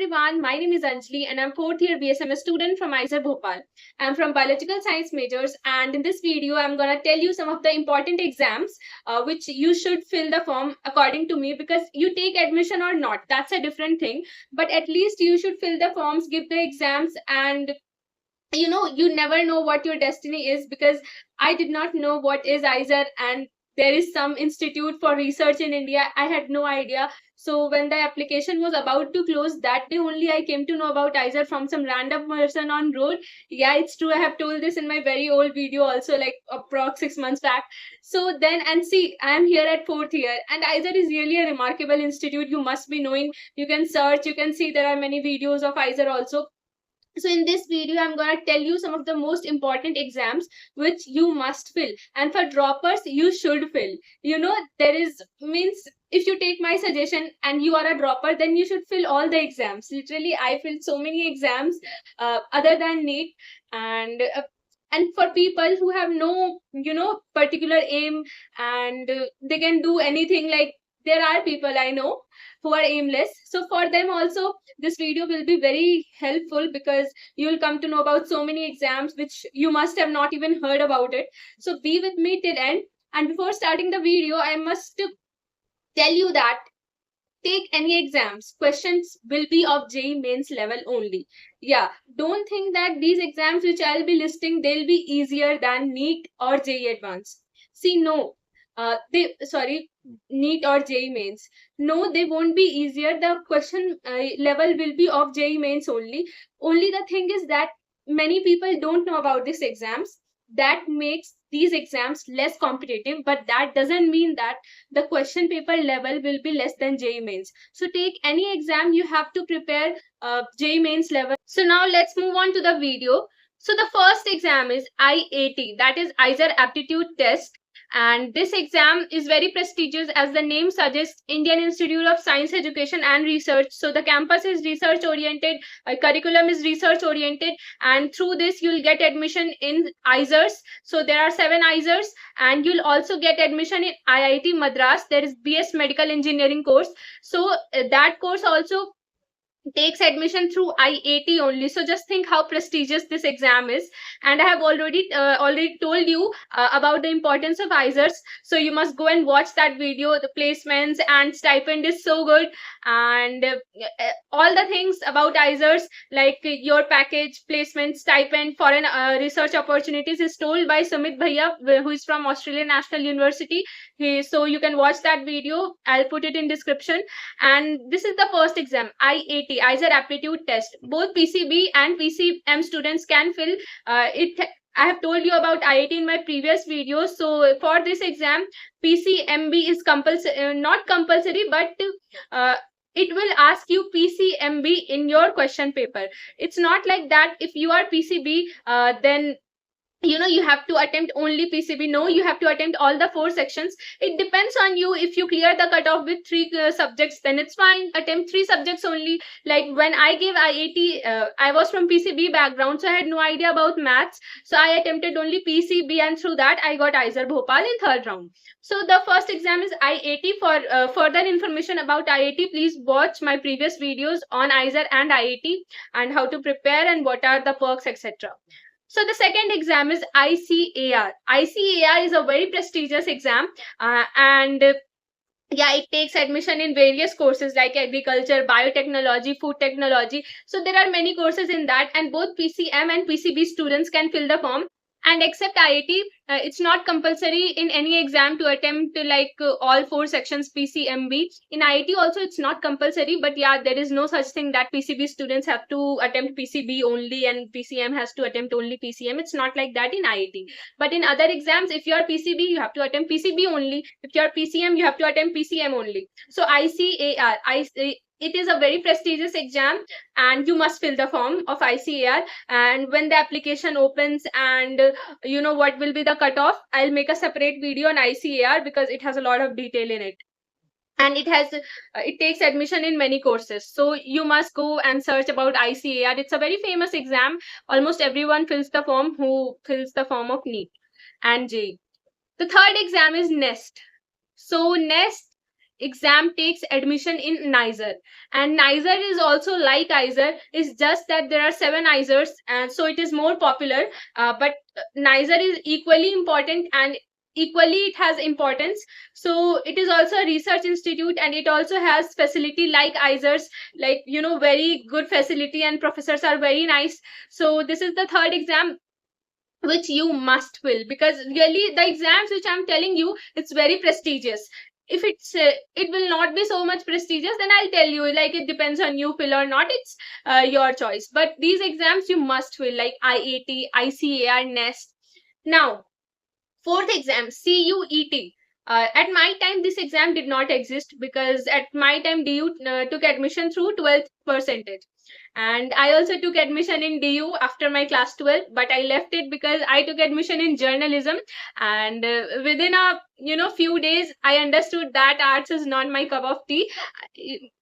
everyone, my name is Anjali and I'm fourth year BSMS student from IISER Bhopal. I'm from biological science majors and in this video I'm gonna tell you some of the important exams which you should fill the form according to me, because you take admission or not, that's a different thing, but at least you should fill the forms, give the exams, and you never know what your destiny is, because I did not know what is IISER and there is some institute for research in India. I had no idea. So when the application was about to close, that day only I came to know about IISER from some random person on road. Yeah, it's true, I have told this in my very old video also, like approx 6 months back. So then, and see, I am here at fourth year, and IISER is really a remarkable institute. You must be knowing. You can search, you can see there are many videos of IISER also. So in this video I'm going to tell you some of the most important exams which you must fill, and for droppers you should fill. There is means, if you take my suggestion and you are a dropper, then you should fill all the exams. Literally I filled so many exams other than NEET. And for people who have no particular aim, and they can do anything, like there are people I know who are aimless, so for them also this video will be very helpful, because you will come to know about so many exams which you must have not even heard about it. So be with me till end. And before starting the video, I must tell you that take any exams, questions will be of JEE mains level only. Yeah, don't think that these exams which I'll be listing, they'll be easier than NEET or JEE advanced. See, no, NEET or JEE mains. No, they won't be easier. The question level will be of JEE mains only. Only the thing is that many people don't know about these exams. That makes these exams less competitive, but that doesn't mean that the question paper level will be less than JEE mains. So take any exam, you have to prepare JEE mains level. So now let's move on to the video. So the first exam is IAT, that is IISER Aptitude Test. And this exam is very prestigious, as the name suggests, Indian Institute of Science Education and Research. So the campus is research oriented, curriculum is research oriented, and through this you'll get admission in IISERs. So there are 7 IISERs, and you'll also get admission in IIT Madras. There is BS Medical Engineering course. So that course also takes admission through IAT only. So just think how prestigious this exam is. And I have already told you about the importance of IISERs, so you must go and watch that video. The placements and stipend is so good, and all the things about IISERs, like your package, placement, stipend, foreign research opportunities, is told by Sumit Bhaiya, who is from Australian National University. So you can watch that video, I'll put it in description. And this is the first exam, IAT, IISER Aptitude Test. Both PCB and PCM students can fill it. I have told you about IAT in my previous videos. So for this exam, PCMB is not compulsory, but it will ask you PCMB in your question paper. It's not like that if you are PCB, then you have to attempt only PCB. No, you have to attempt all the 4 sections. It depends on you. If you clear the cutoff with 3 subjects, then it's fine. Attempt 3 subjects only. Like when I gave IAT, I was from PCB background, so I had no idea about maths. So I attempted only PCB, and through that I got IISER Bhopal in 3rd round. So the first exam is IAT. For further information about IAT, please watch my previous videos on IISER and IAT, and how to prepare and what are the perks, etc. So the second exam is ICAR. ICAR is a very prestigious exam, and yeah, it takes admission in various courses like agriculture, biotechnology, food technology. So there are many courses in that, and both PCM and PCB students can fill the form. And except IIT, it's not compulsory in any exam to attempt all 4 sections PCMB. In IIT also it's not compulsory, but yeah, there is no such thing that PCB students have to attempt PCB only and PCM has to attempt only PCM. It's not like that in IIT. But in other exams, if you are PCB, you have to attempt PCB only. If you are PCM, you have to attempt PCM only. So ICAR, it is a very prestigious exam, and you must fill the form of ICAR. And when the application opens, and what will be the cutoff, I'll make a separate video on ICAR, because it has a lot of detail in it. And it takes admission in many courses, so you must go and search about ICAR. It's a very famous exam. Almost everyone fills the form who fills the form of NEET and JEE. The third exam is NEST. So NEST exam takes admission in NISER, and NISER is also like ISER. It's just that there are 7 ISERs, and so it is more popular. But NISER is equally important, and equally it has importance. So it is also a research institute, and it also has facility like ISERs, like, you know, very good facility, and professors are very nice. So this is the third exam which you must fill, because really the exams which I'm telling you, it's very prestigious. If it will not be so much prestigious, then I'll tell you, like, it depends on you fill or not. It's your choice, but these exams you must fill, like IAT, ICAR, NEST. Now, fourth exam, CUET. At my time, this exam did not exist, because at my time, DU took admission through 12th percentage. And I also took admission in DU after my class 12, but I left it because I took admission in journalism. And within a, you know, few days, I understood that arts is not my cup of tea.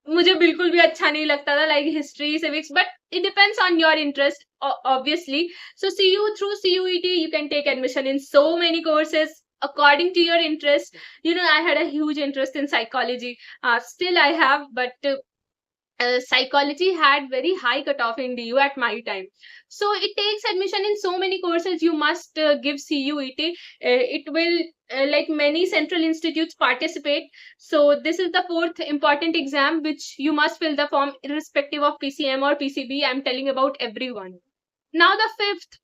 मुझे बिल्कुल भी अच्छा नहीं लगता था, like history, civics, but it depends on your interest, obviously. So through CUET, you can take admission in so many courses according to your interest. You know, I had a huge interest in psychology. Still I have, but psychology had very high cutoff in DU at my time. So it takes admission in so many courses. You must give CUET. It will, like many central institutes participate. So this is the fourth important exam which you must fill the form irrespective of PCM or PCB. I'm telling about everyone. Now the fifth,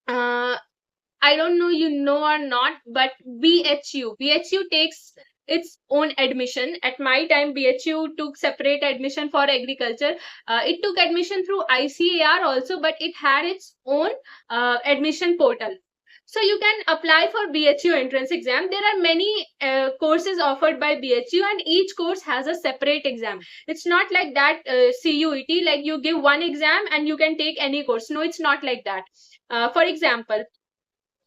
I don't know you know or not, but BHU. BHU takes its own admission. At my time, BHU took separate admission for agriculture. It took admission through ICAR also, but it had its own admission portal. So you can apply for BHU entrance exam. There are many courses offered by BHU, and each course has a separate exam. It's not like that CUET, like you give one exam and you can take any course. No, it's not like that. For example,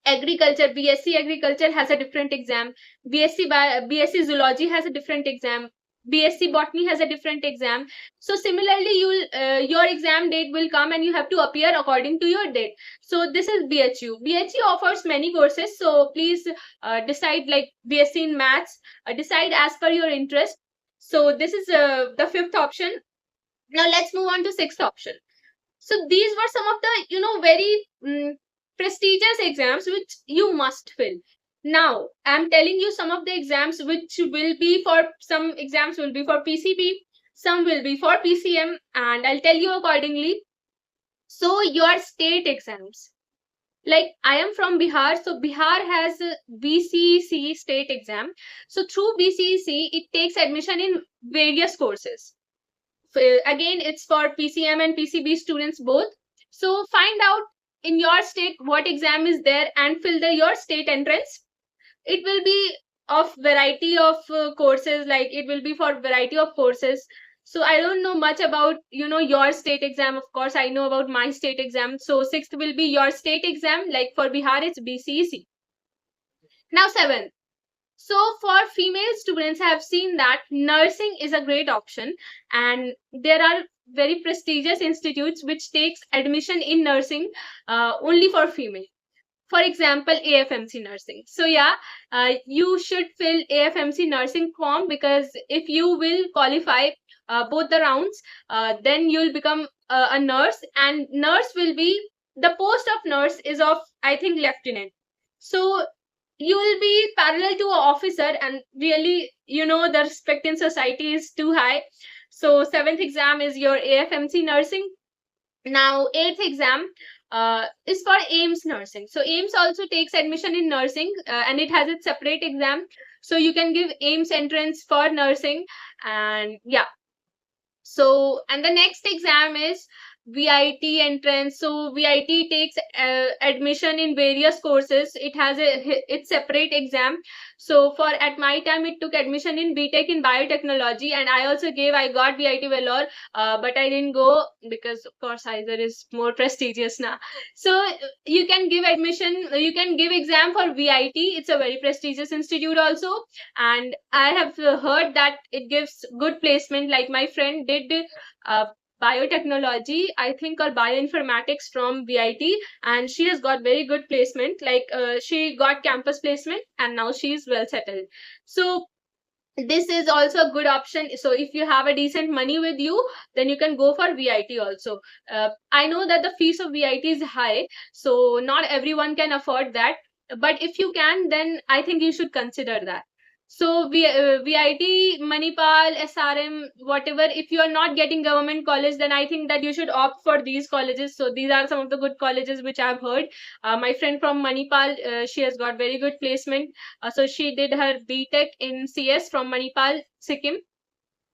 agriculture, BSc agriculture has a different exam. BSc zoology has a different exam. BSc botany has a different exam. So similarly, your exam date will come and you have to appear according to your date. So this is BHU. BHU offers many courses. So please decide, like BSc in maths, decide as per your interest. So this is the fifth option. Now let's move on to sixth option. So these were some of the, you know, very prestigious exams which you must fill. Now I'm telling you some of the exams which will be for, some exams will be for PCB, some will be for PCM, and I'll tell you accordingly. So your state exams, like I am from Bihar, so Bihar has a BCEC state exam. So through BCEC, it takes admission in various courses. Again, it's for PCM and PCB students both. So find out in your state what exam is there and fill your state entrance. It will be of variety of courses, like it will be for variety of courses. So I don't know much about, you know, your state exam. Of course, I know about my state exam. So sixth will be your state exam, like for Bihar, it's BCEC. Now seventh. So for female students, I have seen that nursing is a great option, and there are very prestigious institutes which takes admission in nursing only for female. For example, AFMC nursing. So yeah, you should fill AFMC nursing form, because if you will qualify both the rounds, then you'll become a nurse, and nurse will be, the post of nurse is of, I think, lieutenant. So you will be parallel to an officer, and really, you know, the respect in society is too high. So seventh exam is your AFMC nursing. Now eighth exam is for AIMS nursing. So AIMS also takes admission in nursing, and it has its separate exam. So you can give AIMS entrance for nursing, and yeah. So, and the next exam is VIT entrance. So VIT takes admission in various courses. It has its separate exam. So for, at my time, it took admission in BTech in biotechnology, and I also I got VIT Vellore, but I didn't go because of course ISER is more prestigious now. So you can give admission, you can give exam for VIT. It's a very prestigious institute also, and I have heard that it gives good placement. Like my friend did biotechnology, I think, or bioinformatics from VIT, and she has got very good placement. Like she got campus placement, and now she is well settled. So this is also a good option. So if you have a decent money with you, then you can go for VIT also. I know that the fees of VIT is high, so not everyone can afford that, but if you can, then I think you should consider that. So VIT, Manipal, SRM, whatever, if you are not getting government college, then I think that you should opt for these colleges. So these are some of the good colleges which I've heard. My friend from Manipal, she has got very good placement. So she did her BTech in CS from Manipal, Sikkim.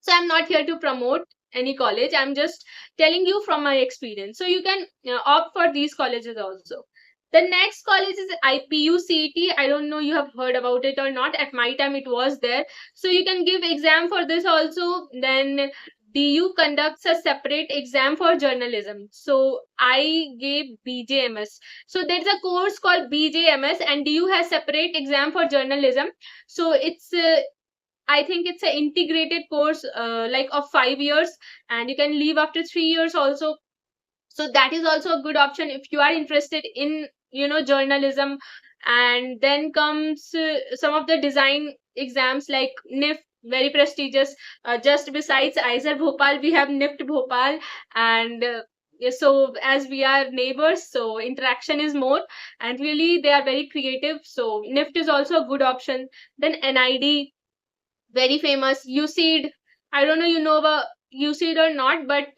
So I'm not here to promote any college. I'm just telling you from my experience. So you can opt for these colleges also. The next college is IPUCET. I don't know you have heard about it or not. At my time, it was there. So you can give exam for this also. Then DU conducts a separate exam for journalism. So I gave BJMS. So there's a course called BJMS, and DU has separate exam for journalism. So it's I think it's an integrated course, like of 5 years, and you can leave after 3 years also. So that is also a good option if you are interested in, journalism. And then comes some of the design exams like NIFT, very prestigious. Just besides IISER Bhopal, we have NIFT Bhopal, and yeah, so as we are neighbors, so interaction is more, and really they are very creative. So NIFT is also a good option. Then NID, very famous. UCED, I don't know you know about UCED or not, but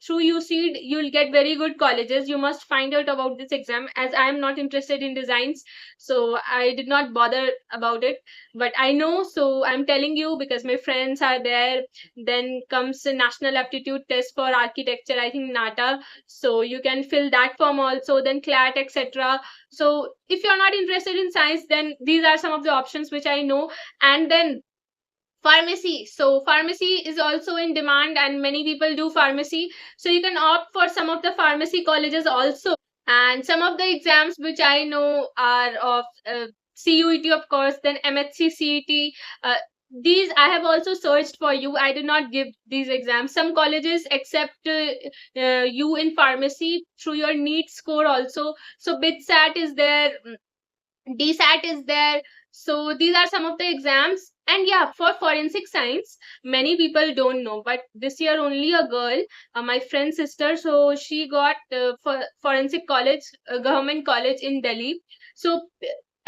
through UCED you'll get very good colleges. You must find out about this exam, as I am not interested in designs, so I did not bother about it. But I know, so I'm telling you because my friends are there. Then comes the National Aptitude Test for Architecture, I think NATA. So you can fill that form also. Then CLAT, etc. So if you're not interested in science, then these are some of the options which I know. And then pharmacy. So pharmacy is also in demand, and many people do pharmacy. So you can opt for some of the pharmacy colleges also. And some of the exams which I know are of CUET, of course, then MHC CET. Uh, these I have also searched for you. I did not give these exams. Some colleges accept you in pharmacy through your NEET score also. So BITSAT is there, DSAT is there. So these are some of the exams. And yeah, for forensic science, many people don't know, but this year only a girl, my friend's sister, so she got for forensic college, government college in Delhi. So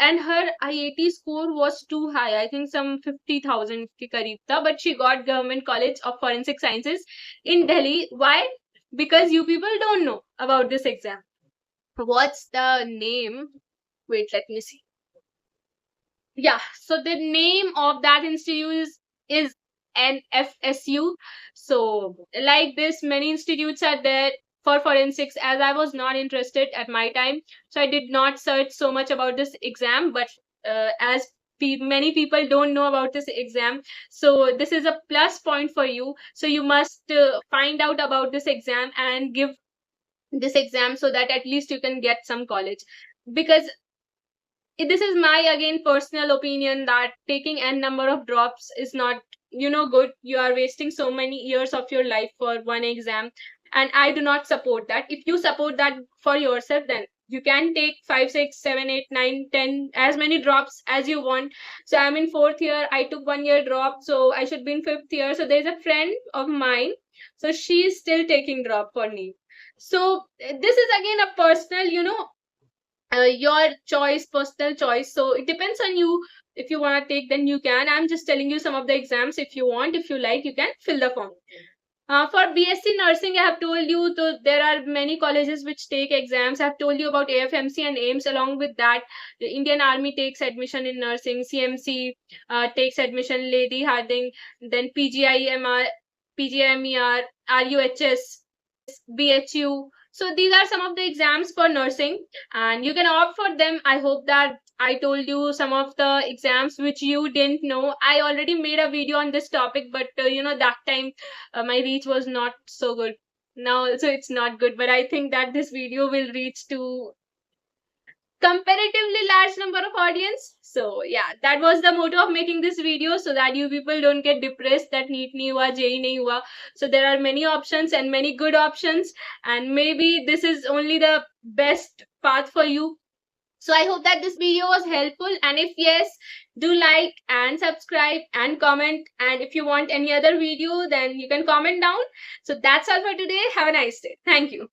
and her IAT score was too high. I think some 50,000 ke kareeb tha, but she got government college of forensic sciences in Delhi. Why? Because you people don't know about this exam. What's the name? Wait, let me see. Yeah, so the name of that institute is NFSU. So like this, many institutes are there for forensics. As I was not interested at my time, so I did not search so much about this exam. But as many people don't know about this exam, so this is a plus point for you. So you must find out about this exam and give this exam, so that at least you can get some college. Because this is my again personal opinion that taking n number of drops is not, good. You are wasting so many years of your life for one exam, and I do not support that. If you support that for yourself, then you can take 5, 6, 7, 8, 9, 10, as many drops as you want. So I'm in fourth year, I took 1 year drop, so I should be in fifth year. So there's a friend of mine, so she's still taking drop for me. So this is again a personal, your choice, personal choice. So it depends on you. If you want to take, then you can. I'm just telling you some of the exams. If you want, if you like, you can fill the form. For BSc nursing, I have told you, there are many colleges which take exams. I have told you about AFMC and AIMS. Along with that, the Indian Army takes admission in nursing. CMC takes admission. Lady Harding. Then PGIMR, PGIMER, RUHS, BHU. So these are some of the exams for nursing, and you can opt for them. I hope that I told you some of the exams which you didn't know. I already made a video on this topic, but that time my reach was not so good. Now also it's not good, but I think that this video will reach to comparatively large number of audience. So yeah, that was the motto of making this video, so that you people don't get depressed that NEET nahi hua, JEE nahi hua. So there are many options and many good options, and maybe this is only the best path for you. So I hope that this video was helpful, and if yes, do like and subscribe and comment, and if you want any other video then you can comment down. So that's all for today. Have a nice day. Thank you.